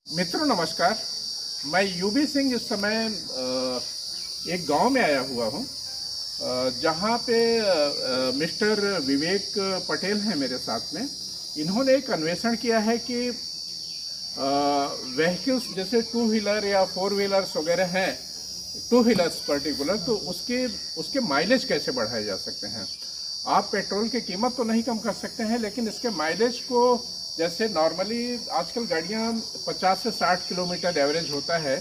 मित्रों नमस्कार। मैं यूबी सिंह इस समय एक गांव में आया हुआ हूं, जहां पे मिस्टर विवेक पटेल हैं मेरे साथ में। इन्होंने एक अन्वेषण किया है कि व्हीकल्स जैसे टू व्हीलर या फोर व्हीलर्स वगैरह हैं, टू व्हीलर्स पर्टिकुलर, तो उसके माइलेज कैसे बढ़ाए जा सकते हैं। आप पेट्रोल की कीमत तो नहीं कम कर सकते हैं, लेकिन इसके माइलेज को, जैसे नॉर्मली आजकल गाड़ियां 50 से 60 किलोमीटर एवरेज होता है,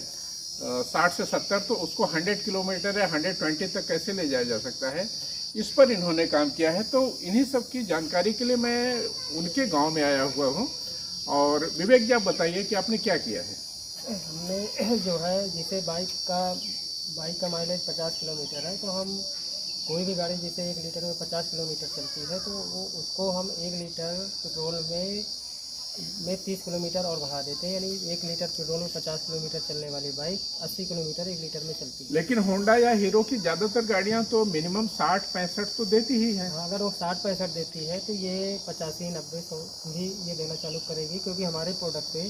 60 से 70, तो उसको 100 किलोमीटर या 120 तक कैसे ले जाया जा सकता है, इस पर इन्होंने काम किया है। तो इन्हीं सब की जानकारी के लिए मैं उनके गांव में आया हुआ हूं। और विवेक जी, आप बताइए कि आपने क्या किया है। हमने जो है, जैसे बाइक का माइलेज 50 किलोमीटर है, तो हम कोई भी गाड़ी जैसे 1 लीटर में 50 किलोमीटर चलती है, तो उसको हम 1 लीटर पेट्रोल में 30 किलोमीटर और बढ़ा देते हैं। यानी 1 लीटर पेट्रोल में 50 किलोमीटर चलने वाली बाइक 80 किलोमीटर 1 लीटर में चलती है। लेकिन होंडा या हीरो की ज़्यादातर गाड़ियां तो मिनिमम 60-65 तो देती ही है। अगर वो 60-65 देती है, तो ये 85-90 भी ये देना चालू करेगी, क्योंकि हमारे प्रोडक्ट पे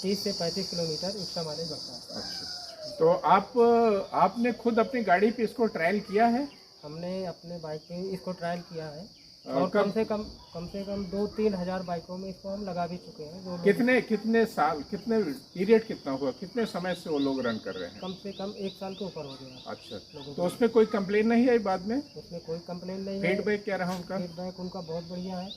30 से 35 किलोमीटर एक्स्ट्रा माइलेज बढ़ता है। अच्छा, तो आपने खुद अपनी गाड़ी पे इसको ट्रायल किया है। हमने अपने बाइक पे इसको ट्रायल किया है, और कम से कम 2-3 हज़ार बाइकों में इसको हम लगा भी चुके हैं। कितने साल, कितने पीरियड कितना हुआ, कितने समय से वो लोग रन कर रहे हैं। कम से कम 1 साल के ऊपर हो गया। अच्छा, तो उसमें कोई कंप्लेन नहीं आई बाद में। उसमें कोई कंप्लेन नहीं है। फीडबैक क्या रहा उनका। फीडबैक उनका बहुत बढ़िया है,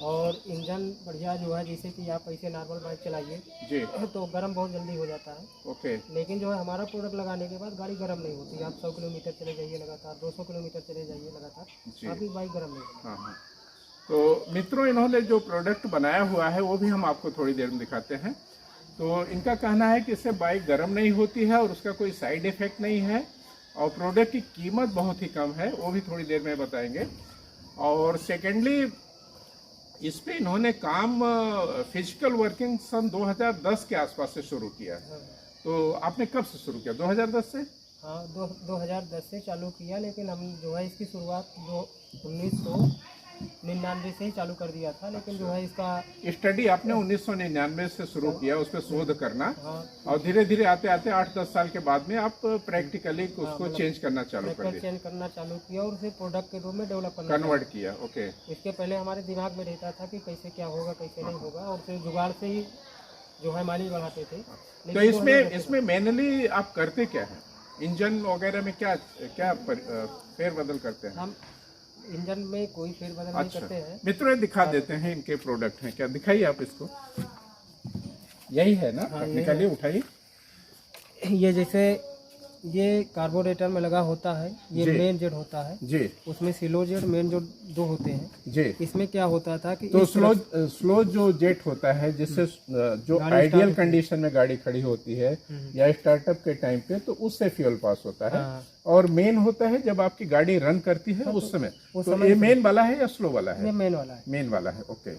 और इंजन बढ़िया जो है, जैसे कि आप ऐसे नॉर्मल बाइक चलाइए जी, तो गर्म बहुत जल्दी हो जाता है। ओके। लेकिन जो है, हमारा प्रोडक्ट लगाने के बाद गाड़ी गर्म नहीं होती। आप 100 किलोमीटर चले जाइए लगातार, 200 किलोमीटर चले जाइए लगातार, अभी बाइक गर्म नहीं होती। हाँ हाँ। तो मित्रों, इन्होंने जो प्रोडक्ट बनाया हुआ है वो भी हम आपको थोड़ी देर में दिखाते हैं। तो इनका कहना है कि इससे बाइक गर्म नहीं होती है और उसका कोई साइड इफेक्ट नहीं है, और प्रोडक्ट की कीमत बहुत ही कम है, वो भी थोड़ी देर में बताएंगे। और सेकेंडली, इस पे इन्होंने काम फिजिकल वर्किंग सन 2010 के आसपास से शुरू किया है। तो आपने कब से शुरू किया, 2010 से? हाँ, 2010 से चालू किया, लेकिन हम जो है इसकी शुरुआत 1999 से ही चालू कर दिया था। लेकिन जो है इसका स्टडी आपने 1999 से शुरू किया, उस पर शोध करना। हाँ, और धीरे धीरे आते आते 8-10 साल के बाद में आप प्रैक्टिकली उसको चेंज करना चालू कर दिया, चेंज करना चालू किया, और उसे प्रोडक्ट के रूप में डेवलप करना कन्वर्ट किया। ओके। इसके पहले हमारे दिमाग में रहता था कि कैसे क्या होगा, कैसे नहीं होगा, और फिर जुगाड़ से ही जो है माइलेज बढ़ाते थे। तो इसमें मेनली आप करते क्या है, इंजन वगैरह में क्या क्या फेरबदल करते हैं। हम इंजन में कोई फेरबदल नहीं करते हैं। मित्रों, दिखा देते हैं इनके प्रोडक्ट हैं क्या, दिखाइए आप इसको। यही है ना। हाँ, निकालिए, उठाइए। ये जैसे ये कार्बोरेटर में लगा होता है, ये मेन जेड होता है जी, उसमें स्लो जेड मेन जो 2 होते हैं जी। इसमें क्या होता था कि तो स्लो जो जेट होता है, जिससे जो आइडियल कंडीशन में गाड़ी खड़ी होती है या स्टार्टअप के टाइम पे, तो उससे फ्यूल पास होता है। और मेन होता है जब आपकी गाड़ी रन करती है उस समय। तो ये मेन वाला है या स्लो वाला है? मेन वाला है। मेन वाला है, ओके।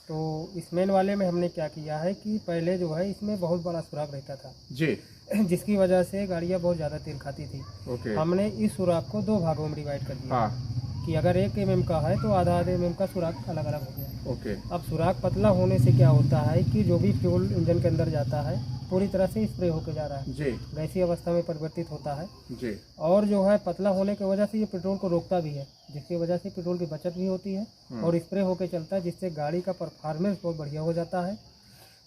तो इस मेन वाले में हमने क्या किया है कि पहले जो है इसमें बहुत बड़ा सुराख रहता था जी, जिसकी वजह से गाड़ियाँ बहुत ज़्यादा तेल खाती थी। ओके। हमने इस सुराख को 2 भागों में डिवाइड कर दिया। हाँ, कि अगर 1 mm का है तो आधा mm का सुराख अलग अलग हो गया। ओके। अब सुराख पतला होने से क्या होता है कि जो भी फ्यूल इंजन के अंदर जाता है पूरी तरह से स्प्रे होकर जा रहा है जी, गैसीय अवस्था में परिवर्तित होता है जी। और जो है पतला होने की वजह से ये पेट्रोल को रोकता भी है, जिसकी वजह से पेट्रोल की बचत भी होती है और स्प्रे होकर चलता है, जिससे गाड़ी का परफॉर्मेंस बहुत बढ़िया हो जाता है,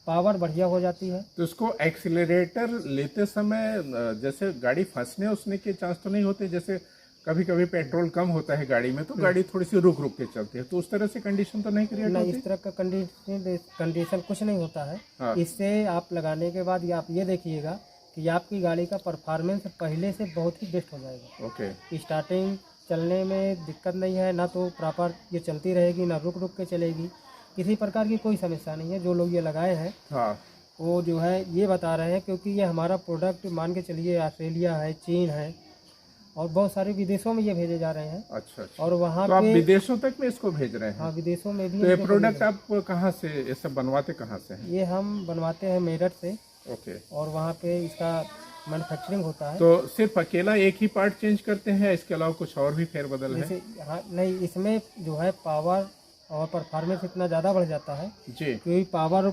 पावर बढ़िया हो जाती है। तो इसको एक्सीलरेटर लेते समय जैसे गाड़ी फंसने उसने के चांस तो नहीं होते, जैसे कभी कभी पेट्रोल कम होता है गाड़ी में तो गाड़ी थोड़ी सी रुक के चलती है, तो उस तरह से कंडीशन तो नहीं क्रिएट होती? इस तरह का कंडीशन कुछ नहीं होता है। हाँ। इससे आप लगाने के बाद आप ये देखिएगा कि आपकी गाड़ी का परफॉर्मेंस पहले से बहुत ही बेस्ट हो जाएगा। ओके। स्टार्टिंग चलने में दिक्कत नहीं है, ना तो प्रॉपर ये चलती रहेगी, ना रुक के चलेगी, किसी प्रकार की कोई समस्या नहीं है। जो लोग ये लगाए हैं हाँ, वो जो है ये बता रहे हैं, क्योंकि ये हमारा प्रोडक्ट मान के चलिए ऑस्ट्रेलिया है, चीन है और बहुत सारे विदेशों में ये भेजे जा रहे हैं। अच्छा, अच्छा। और वहाँ तो आप पे विदेशों तक में इसको भेज रहे हैं? हाँ, विदेशों में भी। तो ये प्रोडक्ट आप कहाँ से, ये सब बनवाते कहाँ से हैं? ये हम बनवाते हैं मेरठ से। ओके। और वहाँ पे इसका मैन्युफैक्चरिंग होता है। तो सिर्फ अकेला एक ही पार्ट चेंज करते हैं, इसके अलावा कुछ और भी फेरबदल है? हाँ, नहीं, इसमें जो है पावर और परफॉर्मेंस इतना ज़्यादा बढ़ जाता है जी। कि पावर और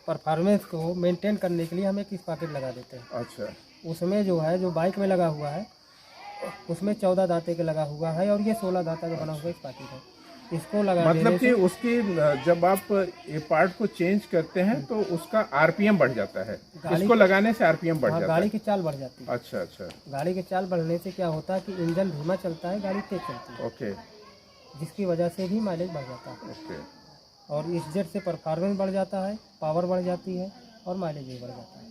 परफॉर्मेंस को मेंटेन करने के लिए हम एक स्पॉकेट लगा देते हैं। अच्छा। उसमें जो है, जो बाइक में लगा हुआ है, उसमें 14 दांते का लगा हुआ है और ये 16 दांता का बना हुआ स्पॉकेट है। इसको लगा मतलब देने कि से उसकी जब आप ये पार्ट को चेंज करते हैं तो उसका आरपीएम बढ़ जाता है, इसको लगाने से आरपीएम बढ़ हाँ, जाता गाड़ी है। की चाल बढ़ जाती है। अच्छा अच्छा। गाड़ी की चाल बढ़ने से क्या होता है कि इंजन धीमा चलता है, गाड़ी तेज चलती है, ओके जिसकी वजह से भी माइलेज बढ़ जाता है। ओके। और इस जेट से परफॉर्मेंस बढ़ जाता है, पावर बढ़ जाती है और माइलेज भी बढ़ जाता है।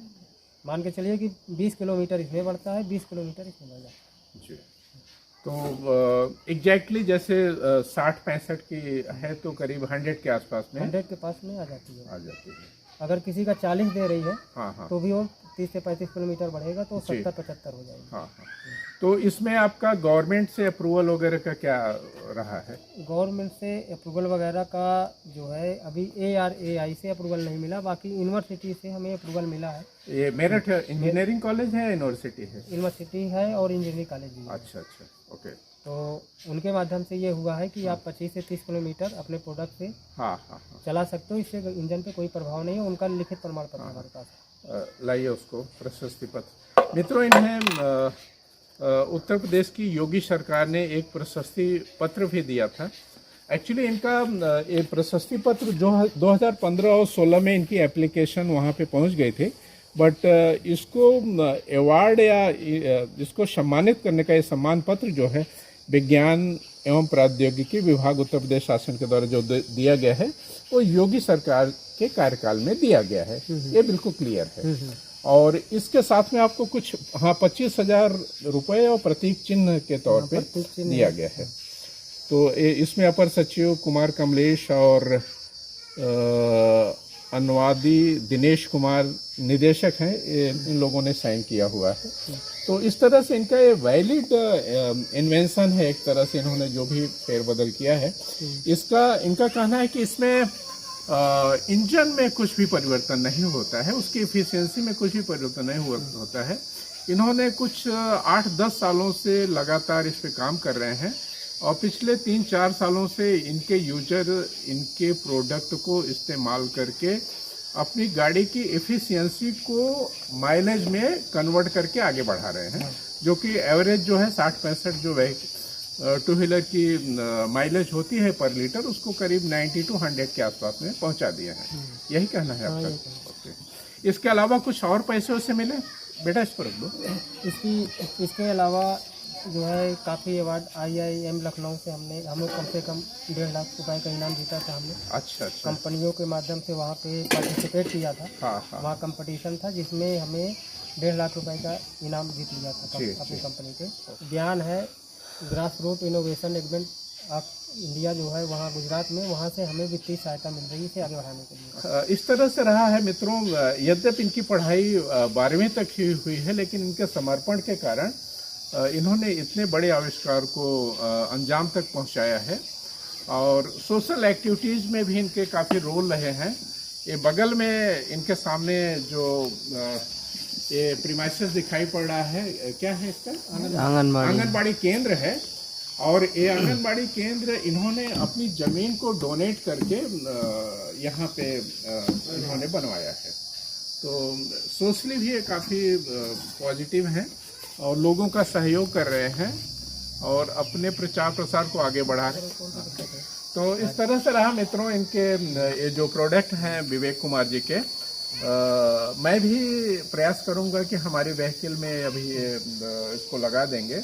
मान के चलिए कि 20 किलोमीटर इसमें बढ़ता है, 20 किलोमीटर इसमें बढ़ जाता है। जी। तो एग्जैक्टली जैसे 60-65 की है तो करीब 100 के आसपास में 100 के पास में आ जाती है। आ जाती है। अगर किसी का 40 दे रही है हाँ हाँ तो भी वो 30 से 35 किलोमीटर बढ़ेगा तो जी। 70-75 हो जाएगी। हाँ हाँ। तो इसमें आपका गवर्नमेंट से अप्रूवल वगैरह का क्या रहा है? गवर्नमेंट से अप्रूवल वगैरह का जो है, अभी ARAI से अप्रूवल नहीं मिला, बाकी यूनिवर्सिटी से हमें अप्रूवल मिला है। ये मेरठ इंजीनियरिंग कॉलेज है, यूनिवर्सिटी है? यूनिवर्सिटी है और इंजीनियरिंग कॉलेज भी है। अच्छा अच्छा। ओके। तो उनके माध्यम से ये हुआ है कि आप 25 से 30 किलोमीटर अपने प्रोडक्ट से हाँ हाँ हाँ। चला सकते हो, इससे इंजन पे कोई प्रभाव नहीं है। उनका लिखित प्रमाण पत्र हमारे पास है। लाइए उसको प्रशस्ति पत्र। मित्रों, इन्हें उत्तर प्रदेश की योगी सरकार ने एक प्रशस्ति पत्र भी दिया था। एक्चुअली इनका ये प्रशस्ति पत्र जो 2015 और 16 में इनकी एप्लीकेशन वहाँ पे पहुँच गए थे, बट इसको अवार्ड या इसको सम्मानित करने का ये सम्मान पत्र जो है विज्ञान एवं प्रौद्योगिकी विभाग उत्तर प्रदेश शासन के द्वारा जो दिया गया है वो योगी सरकार के कार्यकाल में दिया गया है, ये बिल्कुल क्लियर है। और इसके साथ में आपको कुछ 25,000 रुपये और प्रतीक चिन्ह के तौर पे दिया गया है। तो इसमें अपर सचिव कुमार कमलेश और अनुवादी दिनेश कुमार निदेशक हैं, इन लोगों ने साइन किया हुआ है। तो इस तरह से इनका ये वैलिड इन्वेंशन है, एक तरह से इन्होंने जो भी फेरबदल किया है इसका, इनका कहना है कि इसमें इंजन में कुछ भी परिवर्तन नहीं होता है, उसकी एफिशिएंसी में कुछ भी परिवर्तन नहीं होता है। इन्होंने कुछ 8-10 सालों से लगातार इस पे काम कर रहे हैं और पिछले 3-4 सालों से इनके यूजर इनके प्रोडक्ट को इस्तेमाल करके अपनी गाड़ी की एफिशिएंसी को माइलेज में कन्वर्ट करके आगे बढ़ा रहे हैं, जो कि एवरेज जो है 60-65 जो टू व्हीलर की माइलेज होती है पर लीटर, उसको करीब 90 to 100 के आसपास में पहुंचा दिया है। यही कहना है आपका? ओके। इसके अलावा कुछ और पैसे उससे मिले? बेटा इस पर रख दो। इसके अलावा जो है काफ़ी अवार्ड IIM लखनऊ से हम लोग कम से कम 1.5 लाख रुपए का इनाम जीता था हमने। अच्छा अच्छा। कंपनियों के माध्यम से वहाँ पे पार्टिसिपेट किया था। हाँ हाँ। वहाँ कंपटीशन था जिसमें हमें 1.5 लाख रुपए का इनाम जीत लिया था अपनी कंपनी के। ज्ञान है grass root innovation event of India जो है वहाँ गुजरात में, वहाँ से हमें वित्तीय सहायता मिल रही है इसे आगे बढ़ाने के लिए। इस तरह से रहा है मित्रों, यद्यपि इनकी पढ़ाई 12वीं तक ही हुई है, लेकिन इनके समर्पण के कारण इन्होंने इतने बड़े आविष्कार को अंजाम तक पहुंचाया है और सोशल एक्टिविटीज़ में भी इनके काफ़ी रोल रहे हैं। ये बगल में इनके सामने जो ये प्रीमाइसेस दिखाई पड़ रहा है, क्या है इसका? आंगनबाड़ी केंद्र है। और ये आंगनबाड़ी केंद्र इन्होंने अपनी ज़मीन को डोनेट करके यहाँ पे इन्होंने बनवाया है। तो सोशली भी ये काफ़ी पॉजिटिव हैं और लोगों का सहयोग कर रहे हैं और अपने प्रचार प्रसार को आगे बढ़ा रहे हैं। तो इस तरह से रहा मित्रों इनके ये जो प्रोडक्ट हैं विवेक कुमार जी के। मैं भी प्रयास करूंगा कि हमारी व्हीकल में अभी ये इसको लगा देंगे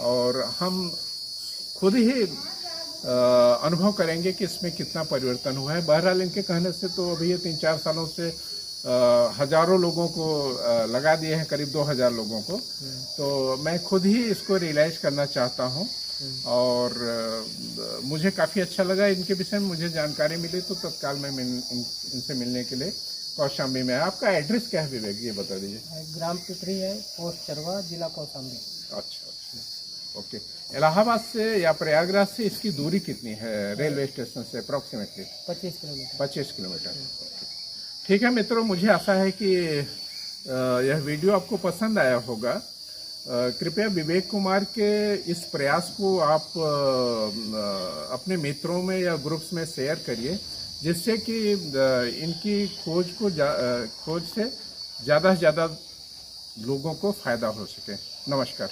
और हम खुद ही अनुभव करेंगे कि इसमें कितना परिवर्तन हुआ है। बहरहाल इनके कहने से तो अभी ये 3-4 सालों से हजारों लोगों को लगा दिए हैं, करीब 2000 लोगों को। तो मैं खुद ही इसको रियलाइज करना चाहता हूं और मुझे काफ़ी अच्छा लगा इनके विषय में। मुझे जानकारी मिली तो तत्काल मैं इनसे मिलने के लिए कौशाम्बी में। आपका एड्रेस क्या है विवेक, ये बता दीजिए। ग्राम पिपरी है, पोस्ट चरवा, जिला कौशाम्बी। अच्छा अच्छा, ओके। इलाहाबाद से या प्रयागराज से इसकी दूरी कितनी है रेलवे स्टेशन से अप्रॉक्सीमेटली? 25 किलोमीटर। 25 किलोमीटर। ठीक है मित्रों, मुझे आशा है कि यह वीडियो आपको पसंद आया होगा कृपया विवेक कुमार के इस प्रयास को आप अपने मित्रों में या ग्रुप्स में शेयर करिए, जिससे कि इनकी खोज से ज़्यादा से ज़्यादा लोगों को फ़ायदा हो सके। नमस्कार।